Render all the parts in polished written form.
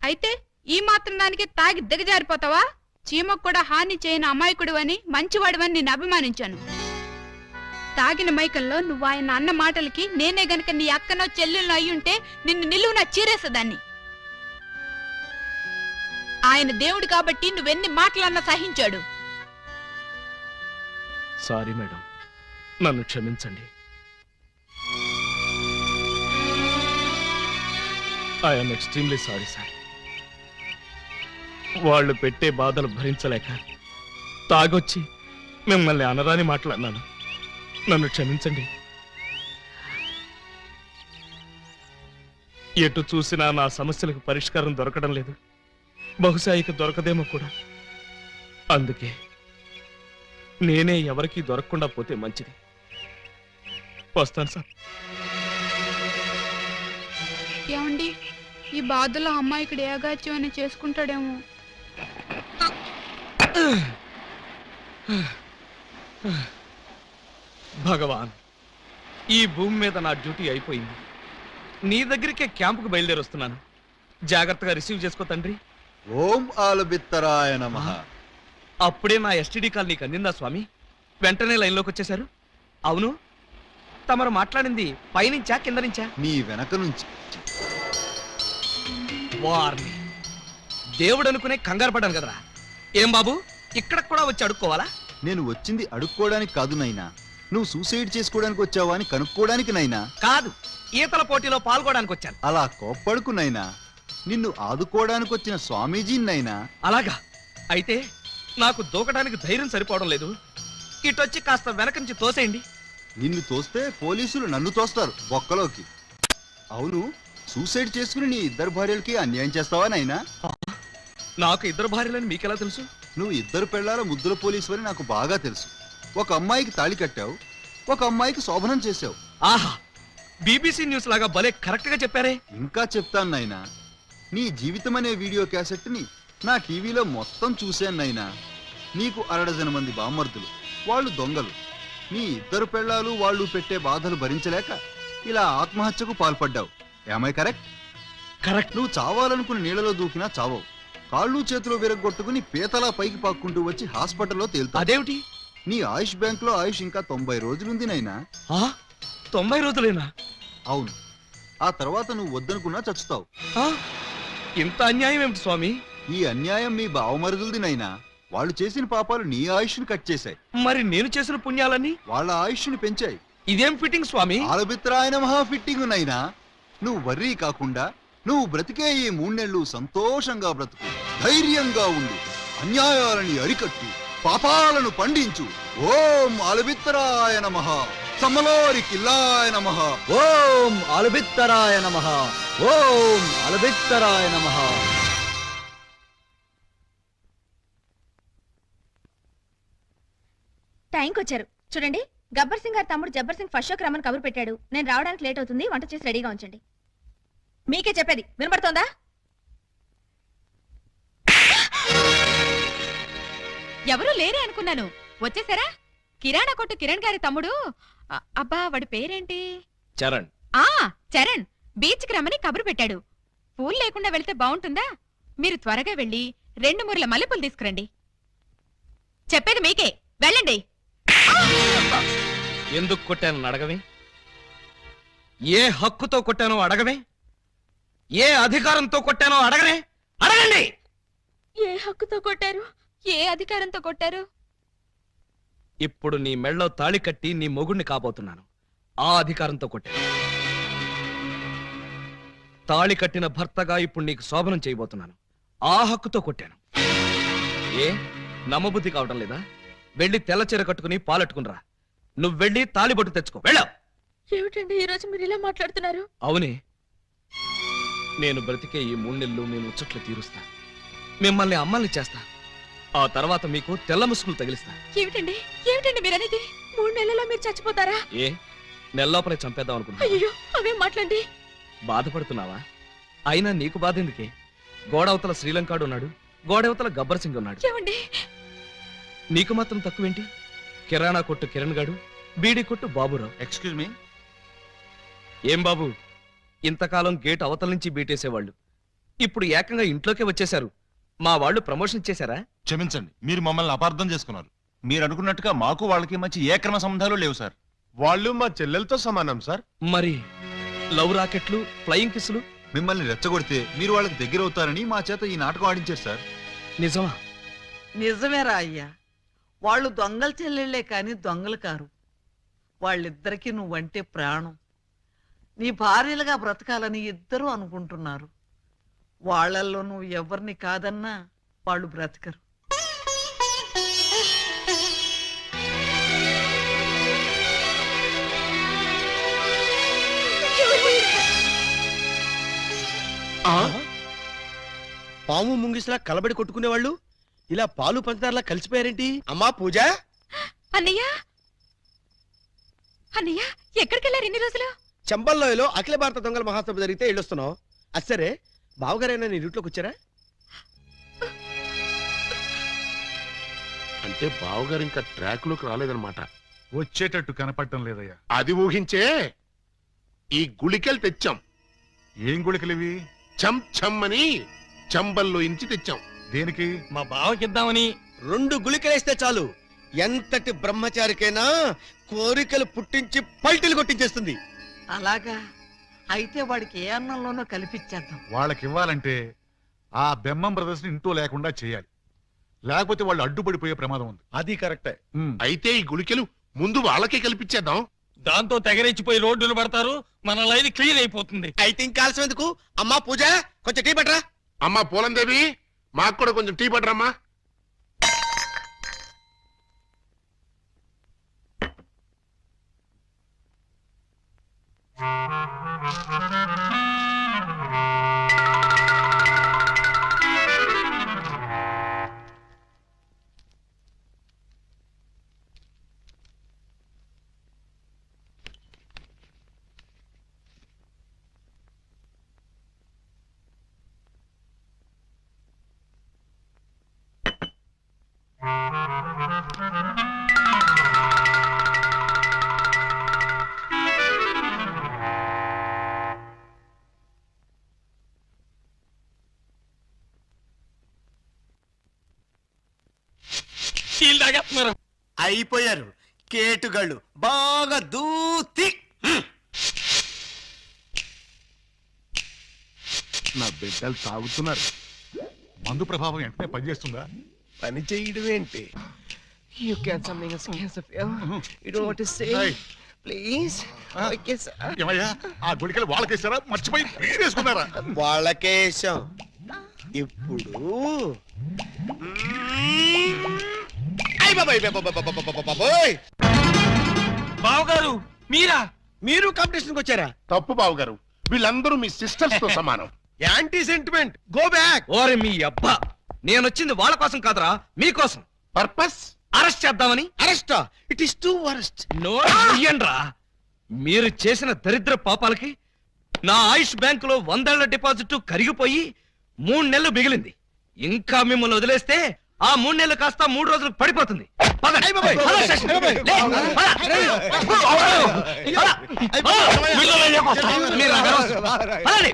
అయితే ఈ మాత్రం దానికి తాగి దిగజారిపోతావా? చీమకు కూడా హాని చేయని అమాయకుడు అని మంచివాడివని నిన్ను అభిమానించాను. తాగిన మైకంలో నువ్వు ఆయన అన్న మాటలకి నేనే గనక నీ అక్కనో చెల్లెల్లో అయ్యుంటే నిన్ను నిలువున చీరేసేదాన్ని. ఆయన దేవుడు కాబట్టి నువ్వెన్ని మాటలన్నా సహించాడు. సారీ మేడం, నన్ను క్షమించండి. I'm extremely sorry sir. వాళ్ళు పెట్టే బాధలు భరించలేక తాగొచ్చి మిమ్మల్ని అనరాని మాట్లాడినాను. నన్ను క్షమించండి. ఎటు చూసినా నా సమస్యలకు పరిష్కారం దొరకడం లేదు. బహుశా ఇక దొరకదేమో కూడా. అందుకే నేనే ఎవరికీ దొరకకుండా పోతే మంచిది. వస్తాను సార్. ఏమండి, ఈ బాధలో అమ్మాయికి ఏగాచ్యం అని చేసుకుంటాడేమో. భగవాన్, ఈ భూమి మీద నా డ్యూటీ అయిపోయింది. నీ దగ్గరికే క్యాంపుకు బయలుదేరొస్తున్నాను. జాగ్రత్తగా రిసీవ్ చేసుకో తండ్రి. ఓం ఆలబిత్తరాయ నమః. అప్పుడే నా ఎస్టీడీ కాల్ నీకు అందిందా స్వామి? వెంటనే లైన్లోకి వచ్చేశారు. అవును, తమరు మాట్లాడింది పైనుంచా కింద నుంచా? నీ వెనక నుంచి. వారిని దేవుడు అనుకునే కంగారు పడ్డాను కదరా. ఏం బాబు, ఇక్కడ కూడా వచ్చి అడుక్కోవాలా? నేను వచ్చింది అడుక్కోవడానికి కాదు నైనా, నువ్వు సూసైడ్ చేసుకోవడానికి వచ్చావా అని కనుక్కోవడానికి నైనా. కాదు, ఈతల పోటీలో పాల్గొనడానికి వచ్చాను. అలా కోప్పడుకు నైనా, నిన్ను ఆదుకోవడానికి వచ్చిన స్వామీజీనైనా. అలాగా? అయితే నాకు దూకడానికి ధైర్యం సరిపోవడం లేదు. ఇటొచ్చి కాస్త వెనక నుంచి తోసేయండి. నిన్ను తోస్తే పోలీసులు నన్ను తోస్తారు బొక్కలోకి. అవును, సూసైడ్ చేసుకుని నీ ఇద్దరు భార్యలకి అన్యాయం చేస్తావా నైనా? నాకు ఇద్దరు భార్యలని మీకెలా తెలుసు? నువ్వు ఇద్దరు పెళ్ళాల ముద్దుల పోలీసు అని నాకు బాగా తెలుసు. ఒక అమ్మాయికి తాళి కట్టావు, ఒక అమ్మాయికి శోభనం చేశావు. ఆహా, బీబీసీ న్యూస్ లాగా భలే కరెక్ట్ గా చెప్పారే. ఇంకా చెప్తాను నైనా, నీ జీవితం అనే వీడియో క్యాసెట్ ని నా టీవీలో మొత్తం చూశాను నైనా. నీకు 60 మంది బామ్మర్దులు, వాళ్ళు దొంగలు. నీ ఇద్దరు పెళ్ళాలు వాళ్ళు పెట్టే బాధలు భరించలేక ఇలా ఆత్మహత్యకు పాల్పడ్డావు. ఏమై కరెక్ట్? కరెక్ట్. నువ్వు చావాలనుకుని నీళ్ళలో దూకినా చావవు. కాళ్ళు చేతులు విరగొట్టుకుని పీతలా పైకి పాక్కుంటూ వచ్చి హాస్పిటల్లో తేలుతావు. అదేమిటి? నీ ఆయుష్ బ్యాంక్ లో ఆయుష్ ఇంకా 90 రోజులుంది నైనా. 90 రోజులేనా? అవును, ఆ తర్వాత నువ్వు వద్దనుకున్నా చచ్చుతావు. ఇంత అన్యాయం ఏమిటి స్వామి? ఈ అన్యాయం మీ బావమరుదులది నైనా. వాళ్ళు చేసిన పాపాలు నీ ఆయుష్ని కట్ చేశాయి. మరి నేను చేసిన పుణ్యాలన్నీ వాళ్ళ ఆయుష్ని పెంచాయి. ఇదేం ఫిట్టింగ్ స్వామి? ఆలబిత్రాయన మహా ఫిట్టింగ్ నైనా. నువ్వు వర్రీ కాకుండా నువ్వు బ్రతికే ఈ 3 నెలలు సంతోషంగా బ్రతుకు, ధైర్యంగా ఉండు, అన్యాయాలని అరికట్టు, పాపాలను పండించు. ఓం ఆలబిత్తరాయ నమః, సమలోరి కిల్లాయ నమః. ఓం ఆలబిత్తరాయ నమః. ఓం ఆలబిత్తరాయ నమః. టైంకి వచ్చారు చూడండి. గబ్బర్ సింగ్ గారి తమ్ముడు జబ్బర్ సింగ్ ఫస్ట్ షోకి రమ్మని కబురు పెట్టాడు. నేను రావడానికి లేట్ అవుతుంది, వంట చేసి రెడీగా ఉంచండి. మీకే చెప్పేది వినపడుతోందా? ఎవరూ లేరే అనుకున్నాను. వచ్చేసారా? కిరాణా కొట్టు కిరణ్ గారి తమ్ముడు. అబ్బా, వాడి పేరేంటి? చరణ్. చరణ్ బీచ్ కి రమ్మని కబురు పెట్టాడు. పూలు లేకుండా వెళ్తే బాగుంటుందా? మీరు త్వరగా వెళ్ళి 2 మూరల మల్లెపూలు తీసుకురండి. చెప్పేది మీకే, వెళ్ళండి. ఎందుకు కొట్టానో అడగవే? ఏ హక్కుతో కొట్టానో అడగవే? ఏ అధికారంతో కొట్టానో అడగనే? అడగండి. ఏ హక్కుతో కొట్టారు? ఏ అధికారంతో కొట్టారు? ఇప్పుడు నీ మెళ్ళో తాళి కట్టి నీ మొగుణ్ణి కాబోతున్నాను. ఆ అధికారంతో కొట్టాను. తాళి కట్టిన భర్తగా ఇప్పుడు నీకు శోభనం చేయబోతున్నాను. ఆ హక్కుతో కొట్టాను. ఏ నమ్మబుద్ధి కావటం లేదా? వెళ్ళి తెల్ల చీర కట్టుకుని పాలెట్టుకునిరా. నువ్వు వెళ్ళి తాళిబొట్టు తెచ్చుకో. వెళ్ళావు. ఏమిటండి ఈ రోజు మీరు ఇలా మాట్లాడుతున్నారు? అవునే, నేను బ్రతికే ఈ 3 నెలలు నేను ముచ్చట్లు తీరుస్తా. మిమ్మల్ని అమ్మల్ని చేస్తా. ఆ తర్వాత మీకు తెల్ల ముసుగులు తగిలిస్తా. ఏమిటండి ఏమిటండి మీరనేది? 3 నెలల్లో మీరు చచ్చిపోతారా? ఏ నెల్లోపలే చంపేద్దాం అనుకుంటా? అయ్యో, అవేం మాట్లాడండి. బాధపడుతున్నావా? అయినా నీకు బాధ ఎందుకే? గోడవతల శ్రీలంకాడు ఉన్నాడు, గోడవతల గబ్బర్ సింగ్ ఉన్నాడు. ఏమండి? నీకు మాత్రం తక్కువేంటి? కిరాణా కొట్టు కిరణ్ గాడు, బీడీ కొట్టు బాబురావు. Excuse me. ఏం బాబు, ఇంతకాలం గేట్ అవతల నుంచి బీటేసేవాళ్ళు ఇప్పుడు ఏకంగా ఇంట్లోకే వచ్చేశారు. మా వాళ్ళు ప్రమోషన్ చేశారా? క్షమించండి, మీరు మమ్మల్ని అపార్థం చేసుకున్నారు. మీరు అనుకున్నట్టుగా మాకు వాళ్ళకి మంచి ఏ క్రమ సంబంధాలు లేవు సార్. వాళ్ళు మా చెల్లెలతో సమానం సార్. మరి లవ్ రాకెట్లు, ఫ్లయింగ్ కిస్లు మిమ్మల్ని రెచ్చగొడితే మీరు వాళ్ళకి దగ్గర అవుతారని మా చేత ఈ నాటకం ఆడించారు సార్. నిజమా? నిజమేరా అయ్యా, వాళ్ళు దొంగల చెల్లెళ్లే కాని దొంగలు కారు. వాళ్ళిద్దరికీ నువ్వంటే ప్రాణం. నీ భార్యలుగా బ్రతకాలని ఇద్దరూ అనుకుంటున్నారు. వాళ్ళల్లో నువ్వు ఎవరిని కాదన్నా వాళ్ళు బ్రతకరు. పాము ముంగిసిలా కలబడి కొట్టుకునేవాళ్ళు ఇలా పాలు పంచదారలా కలిసిపోయారేంటి? అమ్మా పూజ, అన్నయ్య అన్నయ్య ఎక్కడికి వెళ్ళారు ఇన్ని రోజులు? చంబల్లోయలో అఖిల భారత దొంగల మహాసభ జరిగితే వెళ్ళొస్తున్నావు. అసరే బావగారైనా నీ ఇంట్లోకి వచ్చారా? అంటే బావగారు ఇంకా ట్రాక్ లోకి రాలేదన్నమాట. వచ్చేటట్టు కనపడటం లేదయ్యా. అది ఊహించే ఈ గుళికలు తెచ్చాం. ఏం గుళికలివి? చం చమ్ అని చంబల్లో ఇంచి తెచ్చాం. దేనికి? మా బావకిద్దామని. 2 గుళికలేస్తే చాలు, ఎంతటి బ్రహ్మచారికైనా కోరికలు పుట్టించి పల్టీలు కొట్టించేస్తుంది. అలాగా అయితే వాడికి ఏ అన్నంలోనో కల్పించేద్దాం. వాళ్ళకి ఇవ్వాలంటే ఆ బెమ్మం బ్రదర్స్ ని ఇంట్లో లేకుండా చేయాలి. లేకపోతే వాళ్ళు అడ్డుపడిపోయే ప్రమాదం ఉంది. అది కరెక్టే. అయితే ఈ గుళికలు ముందు వాళ్ళకే కల్పించేద్దాం. దాంతో తెగరెచ్చిపోయి రోడ్డును పడతారు, మన లైన్ క్లియర్ అయిపోతుంది. అయితే ఇంకా ఆలస్యం ఎందుకు? అమ్మా పూజ, కొంచెం టీ పట్టరా. అమ్మా పూలందేవి, మాకు కూడా కొంచెం టీ పడరమ్మా. అయిపోయారు కేటుగాళ్ళు, బాగా దూతి. నా బిడ్డలు తాగుతున్నారు. మందు ప్రభావం వెంటనే పనిచేస్తుందా? పని చేయడం ఏంటి? You get something as cancer. You don't want to say, Hey. please? I guess. ఏమయ్యా, ఆ గుళికలు వాళ్ళకేసారా? మర్చిపోయి వేసుకున్నారా? వాళ్ళకే వేసాం. ఇప్పుడు బావగారు మీరా? మీరు కాంపిటీషన్కి వచ్చారా? తప్పు బావగారు, వీళ్ళందరూ మీ సిస్టర్స్ తో సమానం. Anti sentiment, go back. ఓరే మీ అబ్బా, నేనొచ్చింది వాళ్ళ కోసం కాదురా, మీకోసం. పర్పస్ అరెస్ట్ చేద్దామని. Arrest? It is too worst. నోరా, మీరు చేసిన దరిద్ర పాపాలకి నా ఆయుష్ బ్యాంకులో 100 ఏళ్ల డిపాజిట్ కరిగిపోయి 3 నెలలు మిగిలింది. ఇంకా మిమ్మల్ని వదిలేస్తే ఆ 3 నెలలు కాస్త 3 రోజులకు పడిపోతుంది. పదండి. పద స్టేషన్. మీరు అనవసరం. పదండి.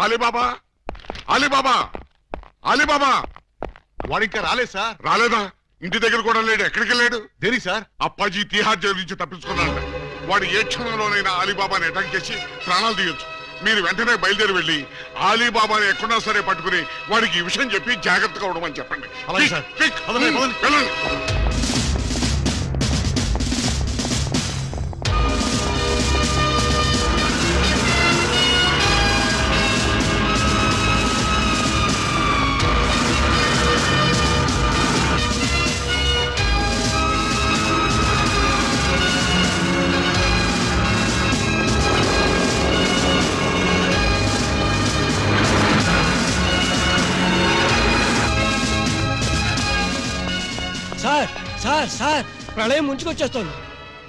Alibaba, Alibaba, Alibaba. వాడు ఇంకా రాలేదు సార్. రాలేదా? ఇంటి దగ్గర కూడా లేడు. ఎక్కడికి వెళ్ళాడు? దేనికి సార్? అప్పాజీ తిహార్ జైలు నుంచి తప్పించుకున్నాడు. వాడు ఏ క్షణంలోనైనా అలీబాబాని అటాక్ చేసి ప్రాణాలు తీయొచ్చు. మీరు వెంటనే బయలుదేరి వెళ్ళి అలీబాబాని ఎక్కడున్నా సరే పట్టుకుని వాడికి ఈ విషయం చెప్పి జాగ్రత్తగా ఉండమని చెప్పండి. అలాగే సార్. క్విక్, పదండి, పదండి. వెళ్ళండి. సార్ సార్ సార్, ప్రళయం ముంచుకొచ్చేస్తోంది.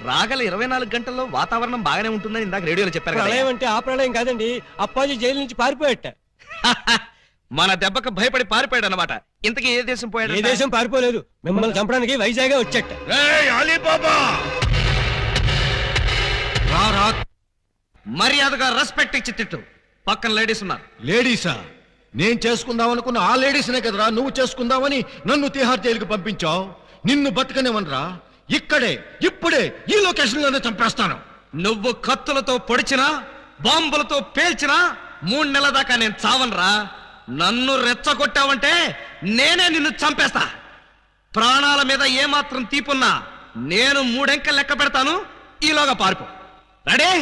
రాగల 24 గంటల్లో వాతావరణం బాగానే ఉంటుందని ఇందాక రేడియోలో చెప్పారు కదా. ప్రళయం అంటే ఆ ప్రళయం కాదండి, అప్పాజీ జైలు నుంచి పారిపోయట. మన దెబ్బకు భయపడి పారిపోయాడు అన్నమాట. ఇంతకీ ఏ దేశం పోయాడు? ఏ దేశం పారిపోలేదు, మిమ్మల్ని చంపడానికి వైజాగ్ వచ్చేట. అలీబాబా రా రా. మర్యాదగా రెస్పెక్ట్ ఇచ్చి తిట్టు. పక్కన లేడీస్ ఉన్నారు. లేడీసా? నేను చేసుకుందాం అనుకున్న ఆ లేడీస్నే కదరా నువ్వు చేసుకుందామని నన్ను తిహార్ జైలుకి పంపించావు. నిన్ను బతకనివనరా, ఇక్కడే ఇప్పుడే ఈ లొకేషన్ లోనే చంపేస్తాను. నువ్వు కత్తులతో పొడిచినా బాంబులతో పేల్చినా 3 నెలల దాకా నేను చావనరా. నన్ను రెచ్చగొట్టావంటే నేనే నిన్ను చంపేస్తా. ప్రాణాల మీద ఏమాత్రం తీపున్నా నేను 3 అంకెలు లెక్క పెడతాను. ఈలోగా పారిపో. రెడీ?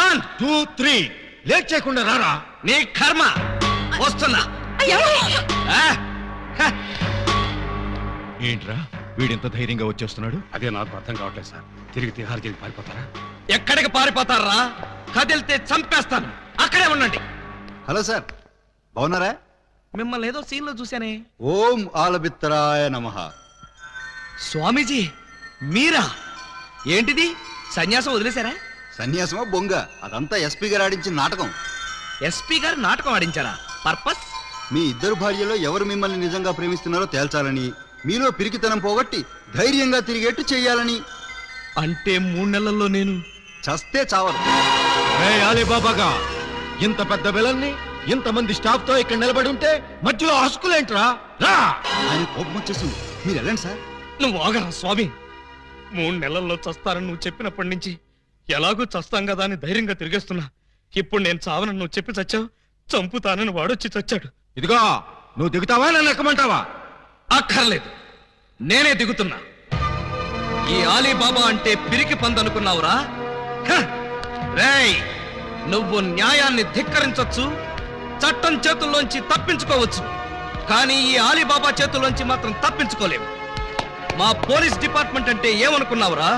1 2 3. లేట్ చేయకుండా రారా. నీ కర్మ. వస్తున్నా. ఆ? హ. ఏంట్రా వీడింత ధైర్యంగా వచ్చేస్తున్నాడు? అదే నాకు అర్థం కావట్లేదు సార్. తిరిగి తిహార్ జైలు పారిపోతారా? ఎక్కడికి పారిపోతారా? కదిలితే చంపేస్తాను. అక్కడే ఉండండి. హలో సార్, బాగున్నారా? మిమ్మల్ని ఏదో సీన్ లో చూశానే. ఓం ఆలబిత్తరాయ నమః. స్వామీజీ మీరా? ఏంటిది, సన్యాసం వదిలేశారా? సన్యాసమా బొంగ, అదంతా ఎస్పీ గారు ఆడించిన నాటకం. ఎస్పీ గారు నాటకం ఆడించారా? పర్పస్? మీ ఇద్దరు భార్యలో ఎవరు మిమ్మల్ని నిజంగా ప్రేమిస్తున్నారో తేల్చాలని, మీలో పిరికితనం పోగొట్టి ధైర్యంగా తిరిగేట్టు చెయ్యాలని. అంటే 3 నెలల్లో నేను చస్తే చావరు. అలీబాబాగా ఇంత పెద్ద విలన్ని ఇంతమంది స్టాఫ్ తో ఇక్కడ నిలబడి ఉంటే మధ్యలో హస్కులేంట్రా? రా. ఆయన కోపం వచ్చేసింది, మీరు వెళ్ళండి సార్. నువ్వు ఆగరా స్వామి. 3 నెలల్లో చస్తారని నువ్వు చెప్పినప్పటి నుంచి ఎలాగూ చస్తాం కదా అని ధైర్యంగా తిరిగేస్తున్నా. ఇప్పుడు నేను చావనని నువ్వు చెప్పి చచ్చావు, చంపుతానని వాడొచ్చి చచ్చాడు. ఇదిగో నువ్వు దిగుతావా నన్ను ఎక్కమంటావా? అక్కర్లేదు, నేనే దిగుతున్నా. ఈ ఆలీబాబా అంటే పిరికి పందనుకున్నావురా? హ! రేయ్, నువ్వు న్యాయాన్ని ధిక్కరించొచ్చు, చట్టం చేతుల్లోంచి తప్పించుకోవచ్చు, కానీ ఈ ఆలీబాబా చేతుల్లోంచి మాత్రం తప్పించుకోలేవు. మా పోలీస్ డిపార్ట్మెంట్ అంటే ఏమనుకున్నావురా?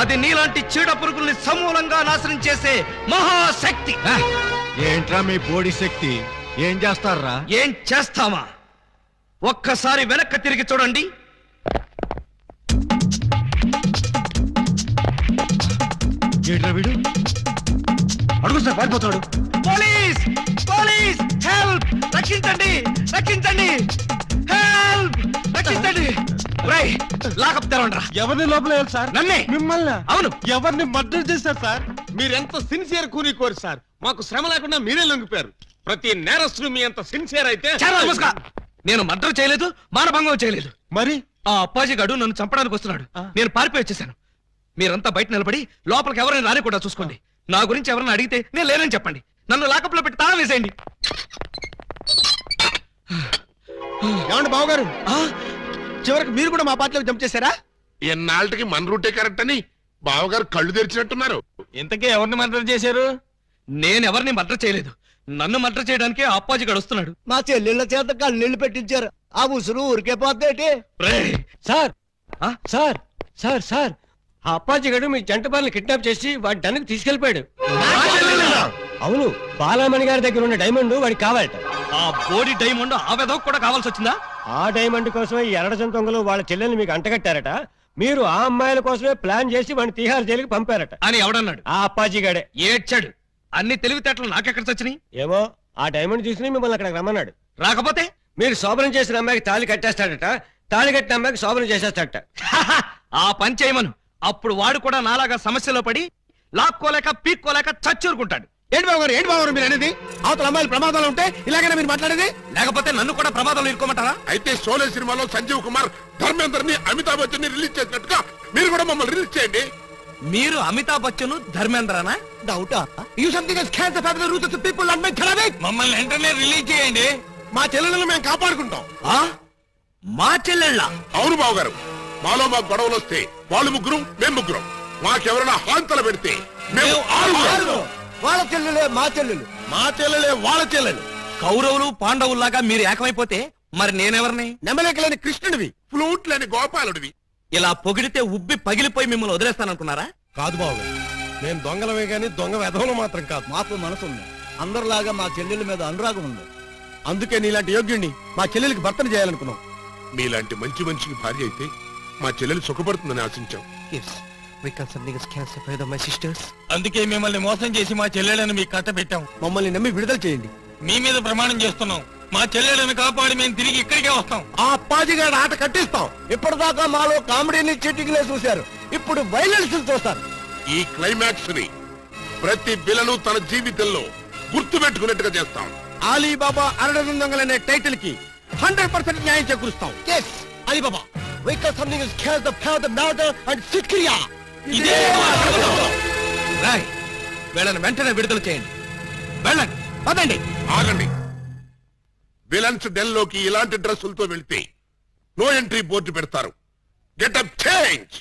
అది నీలాంటి చీడ పురుగుల్ని సమూలంగా నాశనం చేసే మహాశక్తి. ఏంట్రా మీ బోడి శక్తి? ఏం చేస్తారా? ఏం చేస్తామా? ఒక్కసారి వెనక్కి తిరిగి చూడండి. ఏంట్రా వీడు? అడుగు సార్, పారిపోతాడు. పోలీస్! పోలీస్! హెల్ప్! రక్షించండి! రక్షించండి! హెల్ప్! రక్షించండి! రేయ్, లాకప్ తెరవండ్రా. ఎవరిని లోపల సార్? నన్నే. మిమ్మల్ని? అవును. ఎవరిని మర్డర్ చేశారు సార్? మీరెంత సిన్సియర్ కూని సార్. మాకు శ్రమ లేకుండా మీరే లొంగిపోయారు. ప్రతి నేరస్తుడు మీ అంత సిన్సియర్ అయితే. చాలా నమస్కారం. నేను మర్డర్ చేయలేదు, మానభంగం చేయలేదు. మరి ఆ అప్పాజీ గడు నన్ను చంపడానికి వస్తున్నాడు. నేను పారిపోయి వచ్చేసాను. మీరంతా బయట నిలబడి లోపలికి ఎవరైనా రానికుండా చూసుకోండి. నా గురించి ఎవరైనా అడిగితే నేను లేనని చెప్పండి. నన్ను లాకప్ లో పెట్టి తాళం వేసేయండి. ఏమండి బావగారు, చివరికి మీరు కూడా మా పార్టీలోకి జంప్ చేశారా? ఎన్నాళ్ళకి మన రూటే కరెక్ట్ అని బావగారు కళ్ళు తెరిచినట్టున్నారు. ఇంతకీ ఎవరిని మర్డర్ చేశారు? నేనెవరిని మర్డర్ చేయలేదు. నన్ను మర్డర్ చేయడానికి ఆ అప్పాజీ గడు వస్తున్నాడు. మా చెల్లెళ్ళ చేత కళ్ళీళ్ళు పెట్టించారు. ఆ ఉసురు ఊరికే పోతేటి. రేయ్, సార్ ఆ? సార్ సార్ సార్ ఆ అప్పాజీ గడు మీ జంట బాలని కిడ్నాప్ చేసి వాడి డన్నుకు తీసుకెళ్లిపోయాడు. అవును, బాలామణి గారి దగ్గర ఉన్న డైమండ్ వాడికి కావాలట. ఆ బోడి డైమండ్ ఆ వెధవ కూడా కావాల్సి వచ్చిందా? ఆ డైమండ్ కోసమే ఈ ఎర్రజం దొంగలు వాళ్ళ చెల్లెల్ని మీకు అంటగట్టారట. మీరు ఆ అమ్మాయిల కోసమే ప్లాన్ చేసి వాడిని తిహార్ జైలుకి పంపారట అని ఎవడన్నాడు? ఆ అప్పాజీ గడే. ఏడ్చాడు. అన్ని తెలివితేటలు నాకెక్కడ చచ్చినాయి? ఏమో ఆ డైమండ్ తీసుకుని మిమ్మల్ని అక్కడికి రమ్మన్నాడు. రాకపోతే మీరు శోభనం చేసిన అమ్మాయికి తాళి కట్టేస్తాడట, తాళి కట్టిన అమ్మాయికి శోభనం చేసేస్తాడట. ఆ పని చేయమను. అప్పుడు వాడు కూడా నాలాగా సమస్యలో పడి లాక్కోలేక పీక్కోలేక చచ్చూరుకుంటాడు. ఏంటి బావగారు, ఏంటి బావగారు మీరు అనేది? అవతల అమ్మాయిలు ప్రమాదాలు ఉంటే ఇలాగైనా మీరు మాట్లాడేది? లేకపోతే నన్ను కూడా ప్రమాదంలో ఇరుకోమంటారా? అయితే షోలే సినిమాలో సంజీవ్ కుమార్ ధర్మేందర్ని అమితాబ్ బచ్చన్ ని రిలీజ్ చేసినట్టుగా మీరు కూడా మమ్మల్ని రిలీజ్ చేయండి. మీరు అమితాబ్ బచ్చన్ ధర్మేంద్రనా? డౌటా? You something has can the family roots of people and make ఖరాబ్. మమ్మల్ని వెంటనే రిలీజ్ చేయండి. మా చెల్లెలను మేము కాపాడుకుంటాం. ఆ? మా చెల్లెళ్ళ? అవును బావగారు, మాలో మాకు గొడవలు వస్తే వాళ్ళు ముగ్గురు మేము ముగ్గురం. మాకెవరైనా హాంతలు పెడితే మేము ఆరుగురం. వాళ్ళ చెల్లెలే మా చెల్లెలు, మా చెల్లెలే వాళ్ళ చెల్లెలు. కౌరవులు పాండవుల్లాగా మీరు ఏకమైపోతే మరి నేనెవరిని? నెమలేకలేని కృష్ణుడివి, ఫ్లూట్ లేని గోపాలుడివి. ఇలా పొగిడితే ఉబ్బి పగిలిపోయి మిమ్మల్ని వదిలేస్తాననుకున్నారా? కాదు బాబు, మేము దొంగలమే గాని దొంగ వెధవలు మాత్రం కాదు. మాకు మనసు ఉంది, అందరిలాగా మా చెల్లెల మీద అనురాగం ఉంది. అందుకే నీలాంటి యోగ్యుణ్ణి మా చెల్లెలికి భర్తను చేయాలనుకున్నాం. మీలాంటి మంచి మనిషికి భార్య అయితే మా చెల్లెలు సుఖపడుతుందని ఆశించాం. Yes, we can something else can separate my sisters. అందుకే మిమ్మల్ని మోసం చేసి మా చెల్లెలను మీకు కట్ట పెట్టాం. మమ్మల్ని నమ్మి విడుదల చేయండి. మీ మీద ప్రమాణం చేస్తున్నాం. మా చెల్లెలను కాపాడి మేము తిరిగి ఇక్కడికే వస్తాం. ఆ అప్పాజిగాడు ఆట కట్టిస్తాం. ఇప్పటిదాకా మాలో కామెడీని చీటింగ్లే చూశారు, ఇప్పుడు వైలెన్స్ చూస్తారు. ఈ క్లైమాక్స్ ని ప్రతి విలను తన జీవితంలో గుర్తు పెట్టుకున్నట్టుగా చేస్తాం. అలీబాబా అరడదం దొంగలనే టైటిల్ కి 100% న్యాయం చేకూరుస్తాం. Yes, Alibaba. Because something is killed the power, the murder and Sikriya. ఇదే మా అడగడం. రాయ్, వీళ్ళని వెంటనే విడుదల చేయండి. వెళ్ళండి, పదండి. ఆగండి. విలన్స్ డెల్ లోకి ఇలాంటి డ్రెస్సులతో వెళ్తే నో ఎంట్రీ బోర్డు పెడతారు. Getup change.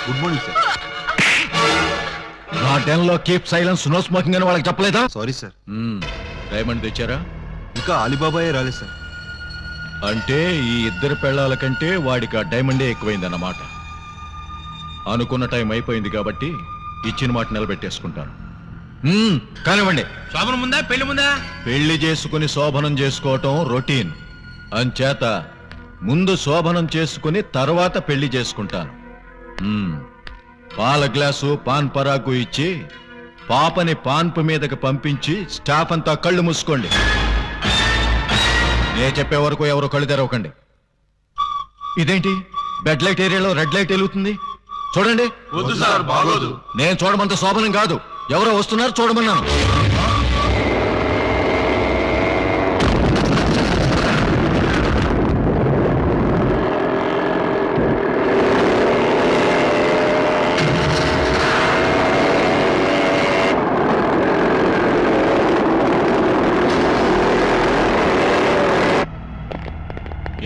Good morning sir. నా డెన్ లో కీప్ సైలెన్స్, నో స్మోకింగ్ అని వాళ్ళకి చెప్పలేదా? Sorry sir. డైమండ్ తెచ్చారా? ఇంకా అలీబాబాయే రాలేదు సార్. అంటే ఈ ఇద్దరు పెళ్ళాల కంటే వాడికి ఆ డైమండే ఎక్కువైందన్నమాట. అనుకున్న టైం అయిపోయింది కాబట్టి ఇచ్చిన మాట నిలబెట్టేసుకుంటాను. కానివ్వండి. శోభనం ముందా పెళ్లి ముందా? పెళ్లి చేసుకుని శోభనం చేసుకోవటం రొటీన్ అంచేత ముందు శోభనం చేసుకుని తర్వాత పెళ్లి చేసుకుంటాను. పాల గ్లాసు పాన్ పరాకు ఇచ్చి పాపని పాన్పు మీదకి పంపించి స్టాఫ్ అంతా కళ్ళు మూసుకోండి. నే చెప్పే వరకు ఎవరు కళ్ళు తెరవకండి. ఇదేంటి బెడ్ లైట్ ఏరియాలో రెడ్ లైట్ వెలుగుతుంది? చూడండి. వద్దు సార్, బాగోదు. నేను చూడమంత శోభనం కాదు, ఎవరో వస్తున్నారు చూడమన్నాను.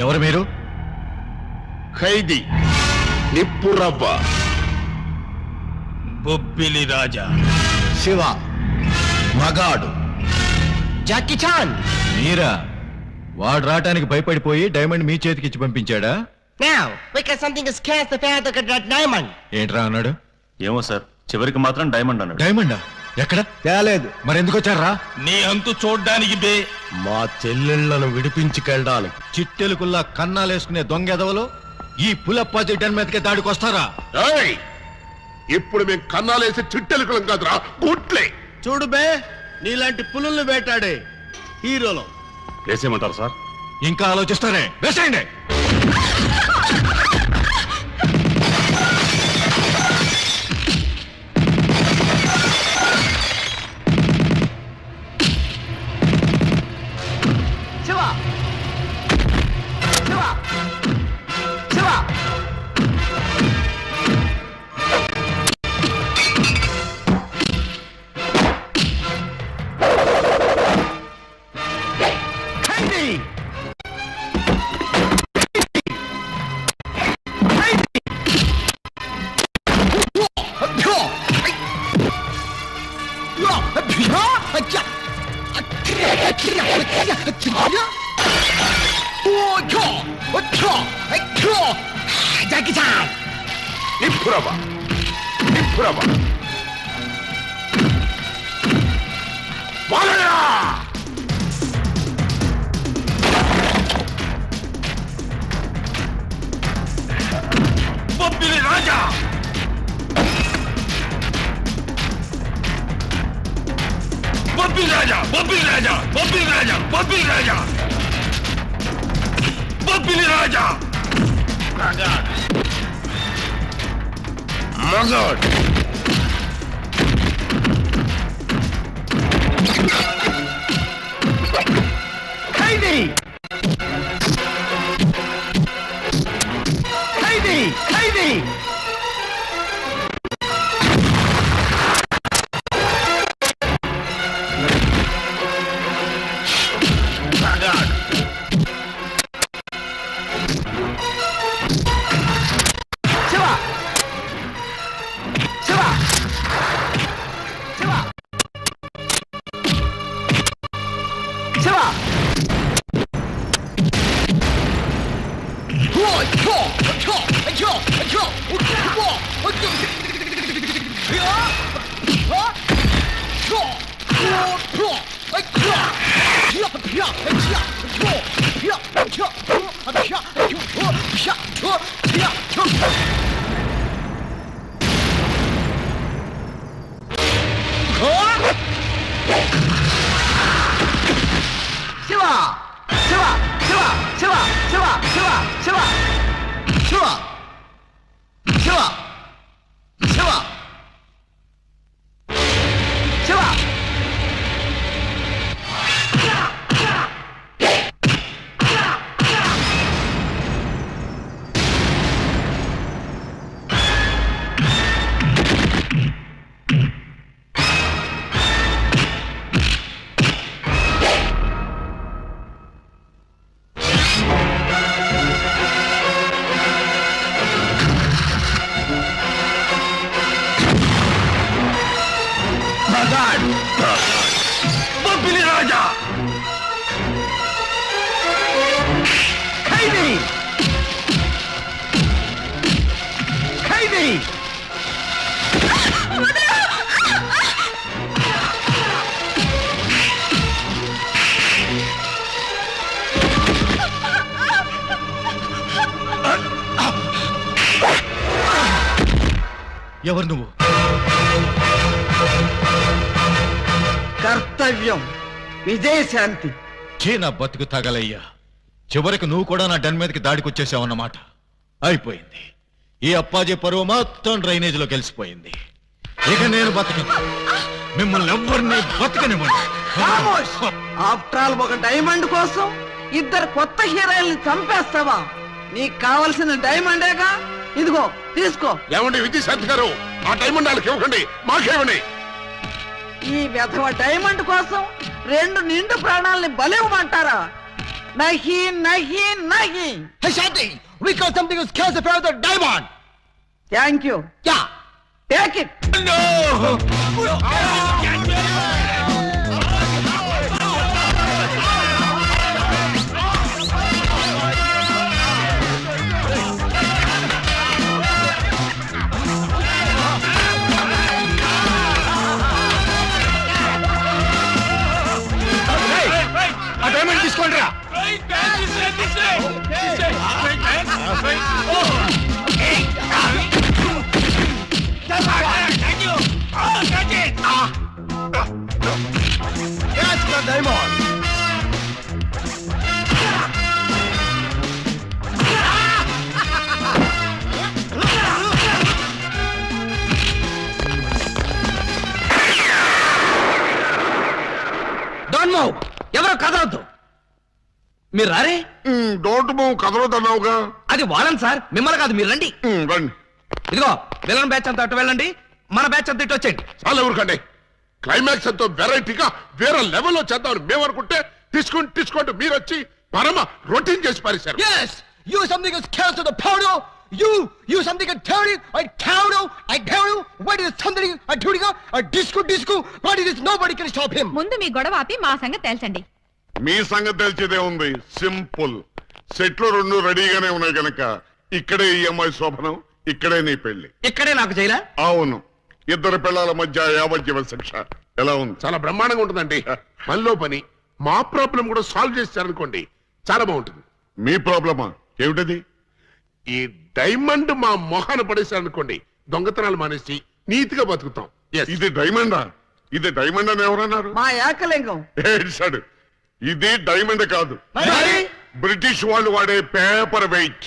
ఎవరు మీరు? ఖైదీ నిప్పురవ్వ. బొబ్బిలి రాజా. శివ మగాడు. Jackie Chan. మీరా? వాడు రావటానికి భయపడిపోయి డైమండ్ మీ చేతికి ఇచ్చి పంపించాడా? ఏంట్రా అన్నాడు? ఏమో సార్, చివరికి మాత్రం డైమండ్ అన్నాడు. డైమండా? ఎక్కడ? తేలేదు. మరి ఎందుకు వచ్చారా? నీ అంతు చూడ్డానికి బే. మా చెల్లెళ్లను విడిపించుకెళ్ళడానికి చిట్టెలుకుల్లా కన్నాలేసుకునే దొంగెదవలు ఈ పులప్పాజి డెన్ మీదకే దాడికి వస్తారా? ఏయ్! ఇప్పుడు మేము కన్నాలేసి చిట్టెలుకలం కాదురా, గుట్లే. చూడు బే, నీలాంటి పులుల్ని వేటాడే హీరోలో వేసేయమంటారు సార్? ఇంకా ఆలోచిస్తారే, వేసేయండి. నిప్పురవ్వ, నిప్పురవ్వ. బాలయ్య! బొబ్బిలి రాజా బొబ్బిలి రాజా బొబ్బిలి రాజా బొబ్బిలి రాజా బొబ్బిలి రాజా బొబ్బిలి రాజా మగాడ్ ఖైదీ ఖైదీ ఖైదీ బొబ్బిలి రాజా ఖైదీ ఖైదీ ఎవరు నువ్వు? కర్తవ్యం విజయశాంతి. నా బతుకు తగలయ్యా. చివరికి నువ్వు కూడా నా డన్ మీదకి దాడికి వచ్చేసావన్నమాట. అయిపోయింది. ఈ అప్పాజీ పరువు మొత్తం డ్రైనేజ్ లో కలిసిపోయింది. ఇక నేను బతకను. మిమ్మల్ని ఎవ్వరిని బతకనివ్వండి. ఆఫ్టర్ ఆల్ ఒక డైమండ్ కోసం ఇద్దరు కొత్త హీరోయిల్ని చంపేస్తావా? నీకు కావలసిన డైమండేగా, ఇదిగో తీసుకో. ఏమండి విజయశాంతి గారు, ఆ డైమండ్ వాళ్ళకి ఇవ్వకండి, మాకేమండి. ఈ వెధవ డైమండ్ కోసం 2 నిండు ప్రాణాలని బలివ్వమంటారా? నహి నహి నహి. Hey Shanti, we got something to scare the the diamond. Thank you. Yeah. Take it. ఆ డైమండ్ తీసుకోండి రా. Don't move. ఎవరో కదలొద్దు. మీరు రారే? డోంట్ మూవ్ కదలొద్దన్నావుగా. అది వాళ్ళని సార్, మిమ్మల్ని కాదు, మీరు రండి. రండి. ఇదిగో విలన్ బ్యాచ్ అంతా అటు వెళ్ళండి, మన బ్యాచ్ అంతా ఇటు వచ్చేయండి. చాలా ఊరుకండి. క్లైమాక్స్ ఎంతో వెరైటీగా వేరే లెవెల్లో చేద్దామని మేము అనుకుంటే తీసుకుంటూ మీరు వచ్చి పరమ రొటీన్ చేసి పారేశారు. Yes, you something is chaos to the powder. You something a dirty, I tell you, what is something a dirty, a disco, what is this? Nobody can stop him. ముందు మీ గొడవ ఆపి మా సంగతి తేల్చండి. మీ సంగతి తెలిసేదే ఉంది. సింపుల్. సెట్లు 2 రెడీగానే ఉన్నాయి కనుక ఇక్కడే ఈ అమ్మాయి శోభనం, ఇక్కడే నీ పెళ్లి. ఇక్కడే నాకు చేయరా? అవును. ఇద్దరు పిల్లల మధ్య యావజ్జీవ శిక్ష. ఎలా ఉంది? చాలా బ్రహ్మాండంగా ఉంటుందండి. పనిలో పని మా ప్రాబ్లం కూడా సాల్వ్ చేస్తారనుకోండి, చాలా బాగుంటుంది. మీ ప్రాబ్లమా ఏమిటది? ఈ డైమండ్ మా మొహాన పడేసారు అనుకోండి, దొంగతనాలు మానేసి నీతిగా బతుకుతాం. ఇది డైమండా? ఇది డైమండ్ అని ఎవరన్నారు? మా ఏకలింగం. ఏడ్చాడు. ఇది డైమండ్ కాదు, బ్రిటిష్ వాళ్ళు వాడే పేపర్ వెయిట్.